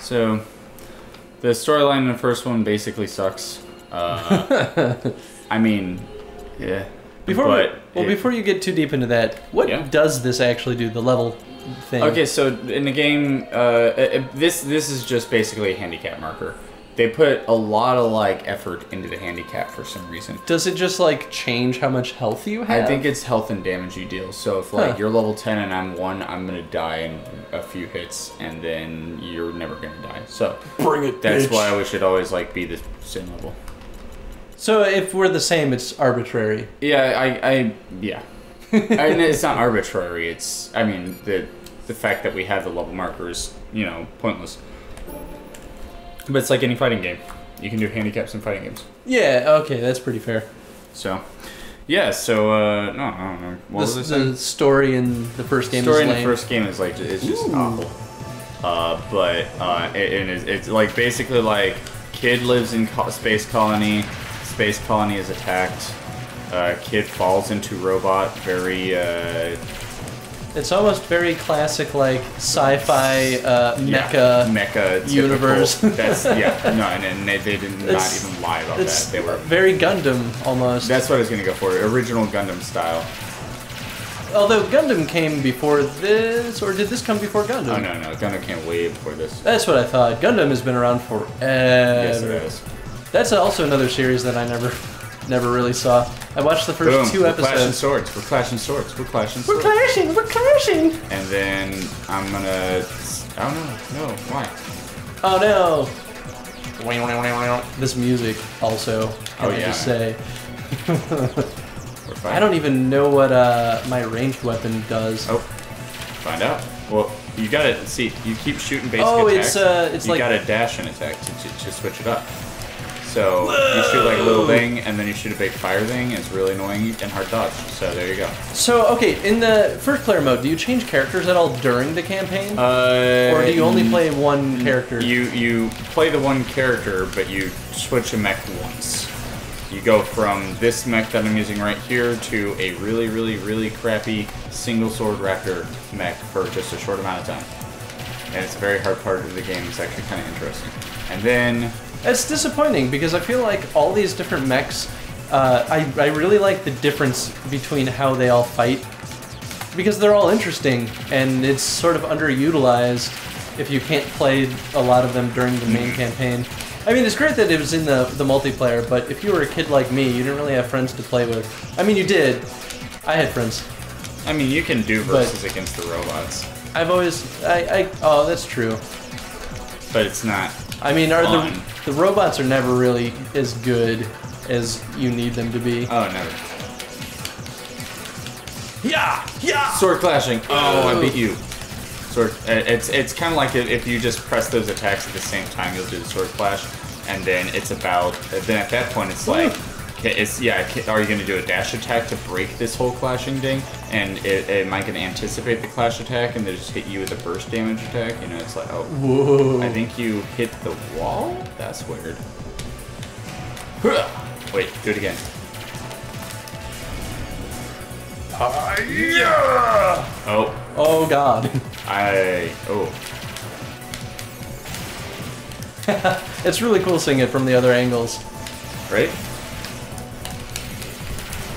So, the storyline in the first one basically sucks. I mean, yeah. Before you get too deep into that, what does this actually do? The level thing. Okay, so in the game, this is just basically a handicap marker. They put a lot of like effort into the handicap for some reason. Does it just like change how much health you have? I think it's health and damage you deal. So if like you're level 10 and I'm 1, I'm gonna die in a few hits, and then you're never gonna die. So bring it. That's bitch. why we should always like be the same level. So if we're the same, it's arbitrary. Yeah, yeah. It's not arbitrary. It's I mean the fact that we have the level marker is pointless. But it's like any fighting game. You can do handicaps in fighting games. Yeah, okay, that's pretty fair. So, yeah, so, no, I don't know. What was this? The story in the first game is lame. The story in the first game is, like, it's just awful. It's, like, basically, like, kid lives in space colony is attacked, kid falls into robot, very, It's almost very classic, like sci-fi mecha universe. That's and they did not even lie about that. They were very Gundam almost. That's what I was gonna go for. Original Gundam style. Although Gundam came before this, or did this come before Gundam? Oh no, Gundam came way before this. That's what I thought. Gundam has been around forever. Yes, it has. That's also another series that I never really saw. I watched the first 2 episodes. We're clashing swords. We're clashing. And then I'm gonna. Oh no, why? Oh no! This music also. Can I just say? I don't even know what my ranged weapon does. Oh, find out. Well, you gotta see. You keep shooting basic attacks. It's you like gotta dash an attack to switch it up. So you shoot like a little thing, and then you shoot a big fire thing. It's really annoying and hard dodge. So there you go. So okay, in the first player mode, do you change characters at all during the campaign, or do you only play one character? You play the one character, but you switch a mech once. You go from this mech that I'm using right here to a really, really, really crappy single sword raptor mech for just a short amount of time. And it's a very hard part of the game. It's actually kind of interesting. And then. It's disappointing because I feel like all these different mechs, I really like the difference between how they all fight, because they're all interesting and it's sort of underutilized if you can't play a lot of them during the main campaign. I mean, it's great that it was in the multiplayer, but if you were a kid like me, you didn't really have friends to play with. I mean, you did. I had friends. I mean, you can do versus against the robots. I've always, oh, that's true. But it's not. I mean, the robots are never really as good as you need them to be. Oh, never. Yeah! Sword clashing. Oh, I beat you. Sword. It's kind of like if you just press those attacks at the same time, you'll do the sword clash, and then it's about. Then at that point, it's like. Are you going to do a dash attack to break this whole clashing thing? And am I going to anticipate the clash attack and then just hit you with a burst damage attack? It's like, oh, whoa. I think you hit the wall? That's weird. Wait, do it again. Yeah! Oh, God. It's really cool seeing it from the other angles. Right?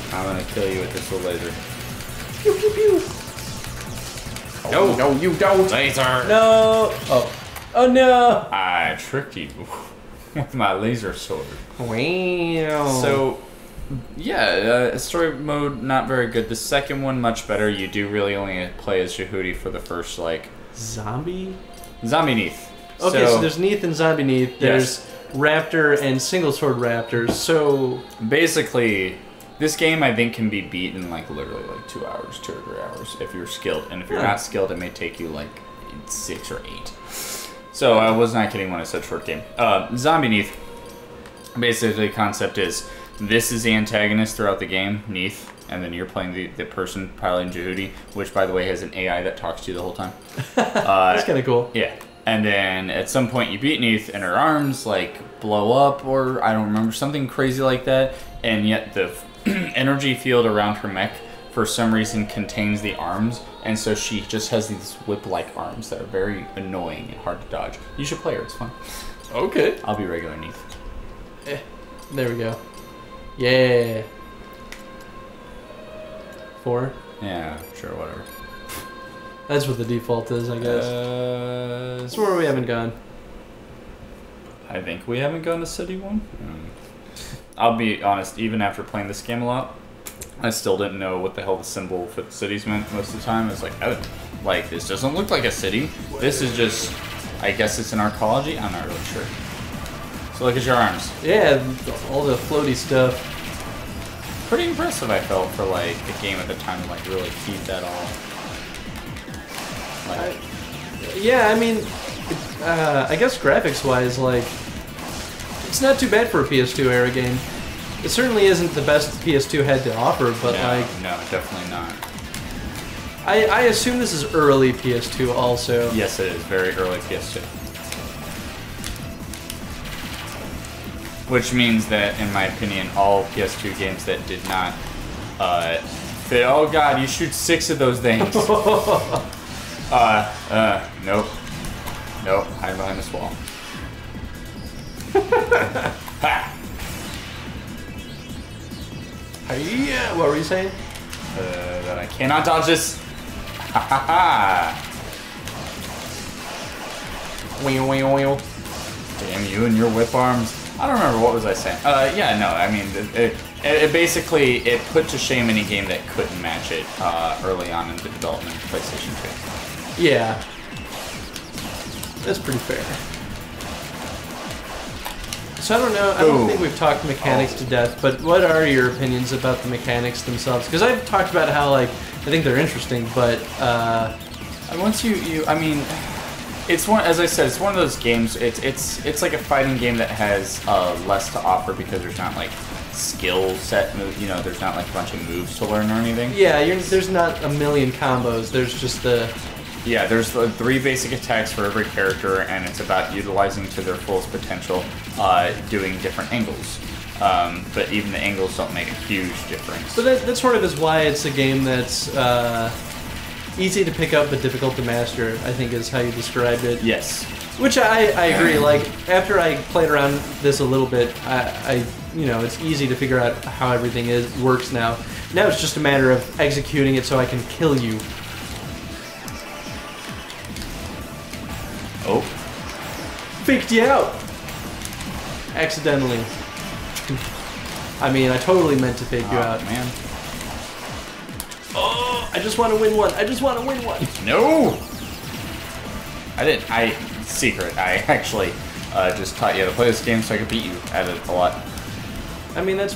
I'm gonna kill you with this little laser. Pew, pew, pew. Oh, no, you don't. Laser. No. Oh, no. I tricked you with my laser sword. Wow. So, yeah, story mode, not very good. The second one, much better. You do really only play as Jehudi for the first, like... Zombie Neath. Okay, so there's Neath and Zombie Neath. There's Raptor and Single Sword Raptors. So... Basically... This game, I think, can be beat in, like, literally, like, 2 hours, 2 or 3 hours, if you're skilled. And if you're not skilled, it may take you, like, 6 or 8. So, I was not kidding when I said short game. Zombie Neath, basically, the concept is, this is the antagonist throughout the game, Neath, and then you're playing the person piloting Jehudi, which, by the way, has an AI that talks to you the whole time. That's kind of cool. Yeah. And then, at some point, you beat Neath, and her arms, like, blow up, or, I don't remember, something crazy like that, and yet the... energy field around her mech for some reason contains the arms, and so she just has these whip-like arms that are very annoying and hard to dodge. You should play her, it's fun. Okay. I'll be regular Neith. There we go. Yeah. 4? Yeah, sure, whatever. That's what the default is, I guess. That's where we haven't gone. I think we haven't gone to City 1. I'll be honest, even after playing this game a lot, I still didn't know what the hell the symbol for the cities meant most of the time. It's like, oh, like, this doesn't look like a city. This is just, I guess it's an arcology? I'm not really sure. So look at your arms. Yeah, all the floaty stuff. Pretty impressive, I felt, for, like, a game at the time to, like, really keep that all. Like, Yeah, I mean, I guess graphics-wise, like, it's not too bad for a PS2 era game. It certainly isn't the best PS2 had to offer, but no, definitely not. I assume this is early PS2 also. Yes, it is very early PS2. Which means that, in my opinion, all PS2 games that did not fit. Oh god, you shoot 6 of those things. Nope. Nope, hide behind this wall. Ha! Yeah, what were you saying? That I cannot dodge this. Ha ha ha! Damn you and your whip arms. I don't remember, what was I saying? Yeah, no, I mean, it basically, it put to shame any game that couldn't match it early on in the development of PlayStation 2. Yeah. That's pretty fair. So I don't know, I don't think we've talked mechanics to death, but what are your opinions about the mechanics themselves? Because I've talked about how, like, I think they're interesting, but, once I mean, it's one, as I said, it's one of those games, it's like a fighting game that has less to offer because there's not, like, skill set move, you know, there's not, like, a bunch of moves to learn or anything. Yeah, there's not a million combos, there's just the... Yeah, there's 3 basic attacks for every character, and it's about utilizing to their fullest potential, doing different angles. But even the angles don't make a huge difference. But that sort of is why it's a game that's easy to pick up but difficult to master, I think is how you described it. Yes. Which I agree, like, after I played around this a little bit, I you know, it's easy to figure out how everything works now. Now it's just a matter of executing it so I can kill you. Oh. Faked you out! Accidentally. I mean, I totally meant to fake you out. Man. Oh, I just want to win one. I just want to win one. No! Secret. I actually just taught you how to play this game so I could beat you at it a lot. I mean, that's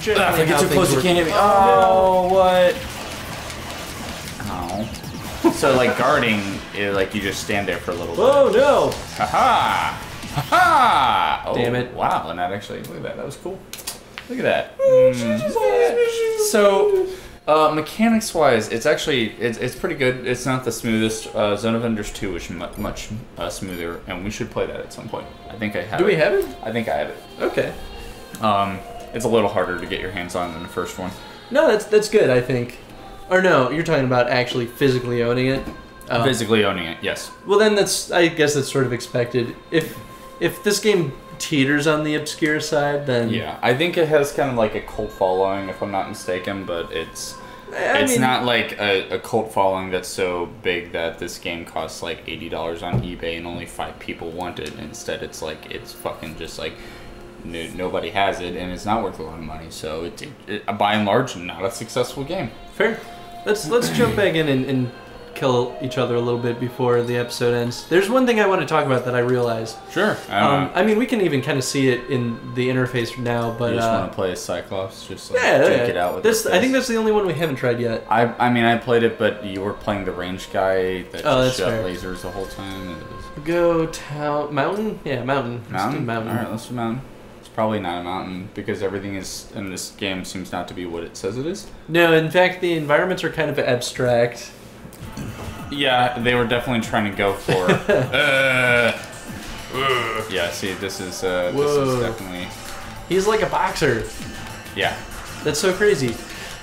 generally if I get how too close, you work. can't hit me. Oh, Oh, what? Oh. So, like, guarding, like, you just stand there for a little bit. Oh, no! Ha-ha! Ha-ha! Oh, Damn it. Wow, and that actually, look at that. That was cool. Look at that. So, mechanics-wise, it's actually, it's pretty good. It's not the smoothest. Zone of Enders 2 is much smoother, and we should play that at some point. I think I have it. Do we have it? I think I have it. Okay. It's a little harder to get your hands on than the first one. No, that's good, I think. Or no, you're talking about actually physically owning it? Physically owning it, yes. Well, then I guess that's sort of expected. If this game teeters on the obscure side, then... Yeah, I think it has kind of like a cult following, if I'm not mistaken, but it's not like a cult following that's so big that this game costs like $80 on eBay and only 5 people want it. Instead, it's like, it's fucking just like, nobody has it and it's not worth a lot of money. So, it by and large, not a successful game. Fair. Let's jump back in and kill each other a little bit before the episode ends. There's one thing I want to talk about that I realized. Sure. I mean, we can even kind of see it in the interface now, but... You just want to play as Cyclops? Just like, take it out with this. I think that's the only one we haven't tried yet. I mean, I played it, but you were playing the range guy that just shot fair. lasers the whole time. And it was... Go town... Mountain? Yeah, mountain. Mountain? Mountain. Alright, let's do mountain. Probably not a mountain because everything is in this game seems not to be what it says it is. No, in fact, the environments are kind of abstract. Yeah, they were definitely trying to go for. Yeah, see, this is definitely. He's like a boxer. Yeah. That's so crazy.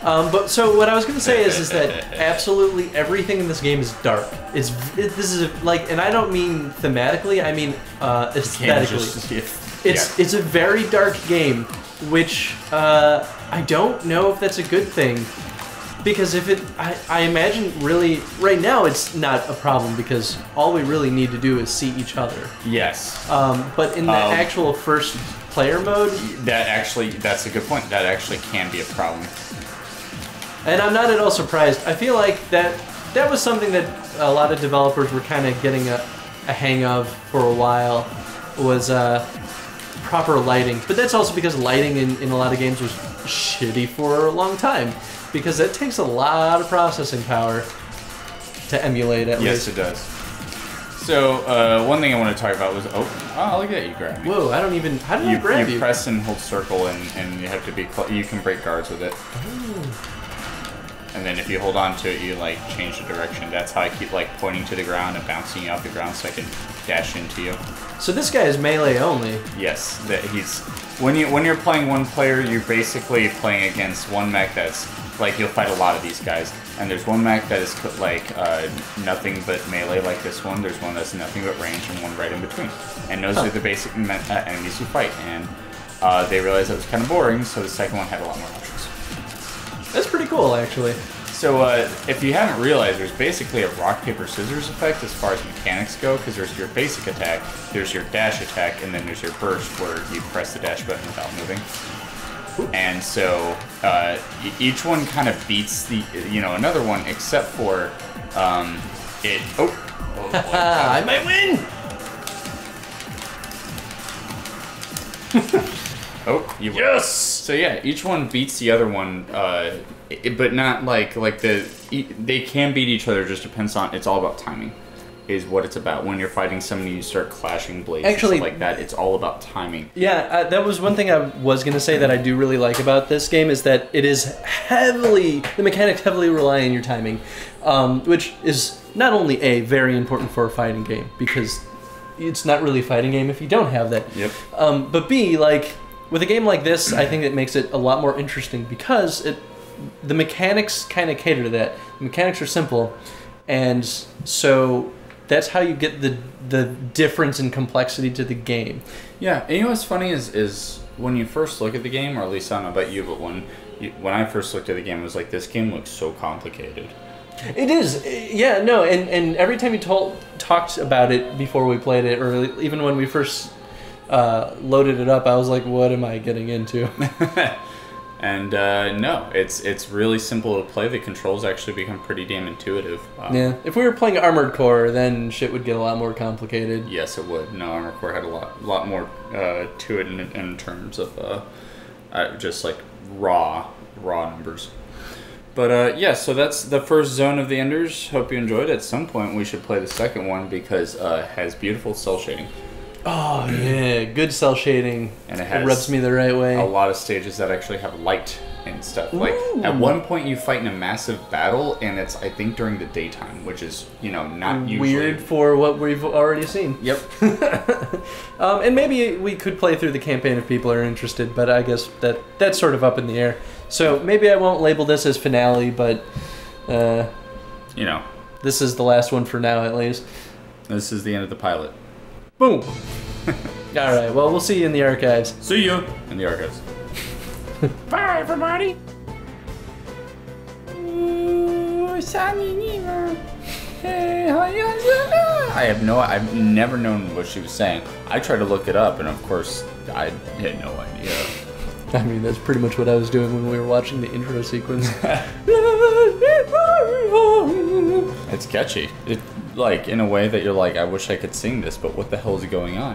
But so what I was going to say is that absolutely everything in this game is dark. This is like, and I don't mean thematically. I mean aesthetically. It's a very dark game, which I don't know if that's a good thing. Because I imagine really, right now it's not a problem because all we really need to do is see each other. Yes. But in the actual first player mode... That's a good point. That actually can be a problem. And I'm not at all surprised. I feel like that was something that a lot of developers were kind of getting a hang of for a while, was proper lighting. But that's also because lighting in a lot of games was shitty for a long time. Because it takes a lot of processing power to emulate at least. Yes, it does. So, one thing I want to talk about was... Oh, look at that, you grabbed me. Whoa, I don't even... How did I grab you? You press and hold circle, and you have to be... You can break guards with it. Oh. And then if you hold on to it, you, like, change the direction. That's how I keep, like, pointing to the ground and bouncing you off the ground so I can dash into you. So this guy is melee only? Yes. He's... When you're playing one player, you're basically playing against one mech that's... Like, you'll fight a lot of these guys, and there's one mech that is, like, nothing but melee, like this one. There's one that's nothing but range, and one right in between. And those are the basic enemies you fight, and they realized that was kind of boring, so the second one had a lot more options. That's pretty cool, actually. So, if you haven't realized, there's basically a rock, paper, scissors effect as far as mechanics go, because there's your basic attack, there's your dash attack, and then there's your burst, where you press the dash button without moving. And so each one kind of beats the another one, except for it. Oh boy, I might win. Oh, you win. Yes. So yeah, each one beats the other one, but not like they can beat each other. Just depends on. It's all about timing. Is what it's about. When you're fighting somebody, you start clashing blades and stuff like that. It's all about timing. Yeah, that was one thing I was going to say that I do really like about this game is that it is the mechanics heavily rely on your timing, which is not only very important for a fighting game, because it's not really a fighting game if you don't have that. Yep. But B, like, with a game like this, I think it makes it a lot more interesting because the mechanics kind of cater to that. The mechanics are simple, and so... That's how you get the difference in complexity to the game. Yeah, and you know what's funny is when you first look at the game, or at least I don't know about you, but when I first looked at the game, it was like, this game looks so complicated. It is, yeah, no, and every time you talked about it before we played it, or even when we first loaded it up, I was like, what am I getting into? And no, it's really simple to play. The controls actually become pretty damn intuitive. Yeah, if we were playing Armored Core, then shit would get a lot more complicated. Yes, it would. No, Armored Core had a lot more to it in terms of just like raw numbers. But yeah, so that's the first Zone of the Enders. Hope you enjoyed. At some point, we should play the second one because it has beautiful cell shading. Oh yeah, good cell shading. And it rubs me the right way. A lot of stages that actually have light and stuff. Like at one point you fight in a massive battle, and it's I think during the daytime, which is not usually weird for what we've already seen. Yep. And maybe we could play through the campaign if people are interested, but I guess that's sort of up in the air. So maybe I won't label this as finale, but this is the last one for now at least. This is the end of the pilot. Boom. Alright, well, we'll see you in the archives. See you in the archives. Bye, everybody. I've never known what she was saying. I tried to look it up, and of course, I had no idea. I mean, that's pretty much what I was doing when we were watching the intro sequence. It's catchy. It, like, in a way that you're like, I wish I could sing this, but what the hell is going on?